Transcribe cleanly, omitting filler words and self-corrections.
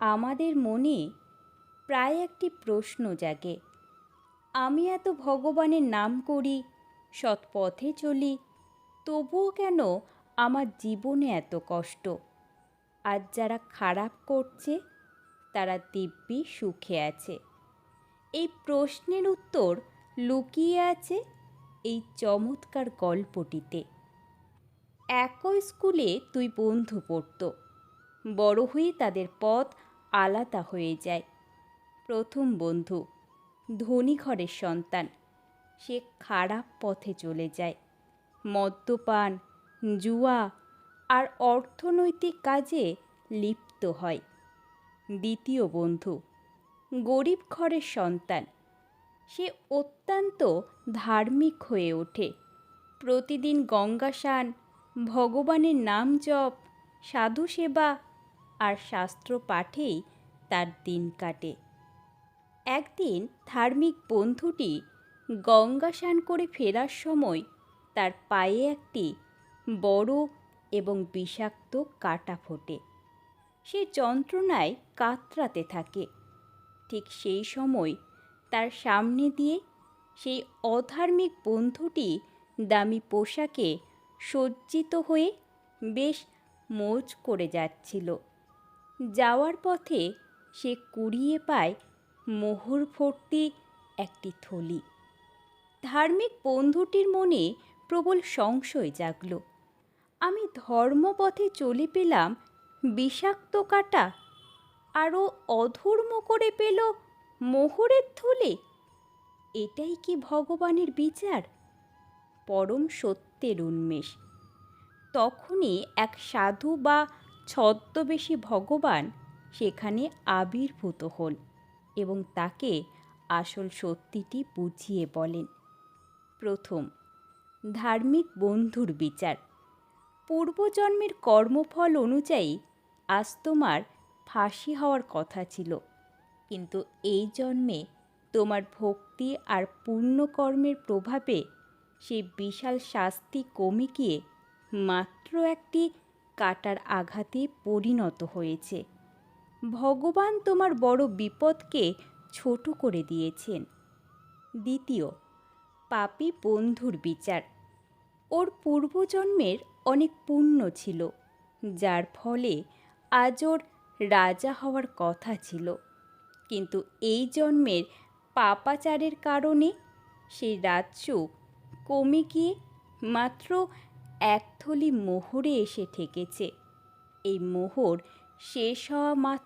আমাদের মনে প্রায় একটি প্রশ্ন জাগে, আমি এত ভগবানের নাম করি, সৎ পথে চলি, তবুও কেন আমার জীবনে এত কষ্ট? আজ যারা খারাপ করছে তারা দিব্যি সুখে আছে। এই প্রশ্নের উত্তর লুকিয়ে আছে এই চমৎকার গল্পটিতে। একই স্কুলে দুই বন্ধু পড়ত, বড় হয়ে তাদের পথ আলাদা হয়ে যায়। প্রথম বন্ধু ধনী ঘরের সন্তান, সে খারাপ পথে চলে যায়, মদ্যপান, জুয়া আর অর্থনৈতিক কাজে লিপ্ত হয়। দ্বিতীয় বন্ধু গরিব ঘরের সন্তান, সে অত্যন্ত ধার্মিক হয়ে ওঠে, প্রতিদিন গঙ্গা স্নান, ভগবানের নাম জপ, সাধু সেবা আর শাস্ত্র পাঠেই তার দিন কাটে। একদিন ধার্মিক বন্ধুটি গঙ্গা স্নান করে ফেরার সময় তার পায়ে একটি বড় এবং বিষাক্ত কাঁটা ফোটে। সে যন্ত্রণায় কাতরাতে থাকে। ঠিক সেই সময় তার সামনে দিয়ে সেই অধার্মিক বন্ধুটি দামি পোশাকে সজ্জিত হয়ে বেশ মৌজ করে যাচ্ছিল। যাওয়ার পথে সে কুড়িয়ে পায় মোহর ভর্তি একটি থলি। ধার্মিক বন্ধুটির মনে প্রবল সংশয় জাগল, আমি ধর্মপথে চলে পেলাম বিষাক্ত কাঁটা, আরও অধর্ম করে পেল মোহরের থলে। এটাই কি ভগবানের বিচার? পরম সত্যের উন্মেষ। তখনই এক সাধু বা ছদ্মবেশী ভগবান সেখানে আবির্ভূত হন এবং তাকে আসল সত্যিটি বুঝিয়ে বলেন। প্রথম, ধার্মিক বন্ধুর বিচার। পূর্বজন্মের কর্মফল অনুযায়ী আজ তোমার ফাঁসি হওয়ার কথা ছিল, কিন্তু এই জন্মে তোমার ভক্তি আর পুণ্যকর্মের প্রভাবে সেই বিশাল শাস্তি কমে গিয়ে মাত্র একটি কাঁটার আঘাতে পরিণত হয়েছে। ভগবান তোমার বড় বিপদকে ছোট করে দিয়েছেন। দ্বিতীয়, পাপী বন্ধুর বিচার। ওর পূর্বজন্মের অনেক পুণ্য ছিল, যার ফলে আজ ওর রাজা হওয়ার কথা ছিল, কিন্তু এই জন্মের পাপাচারের কারণে সেই রাজ্য কমে গিয়ে মাত্র এক থলি মোহরে এসে ঠেকেছে। এই মোহর শেষ হওয়া মাত্র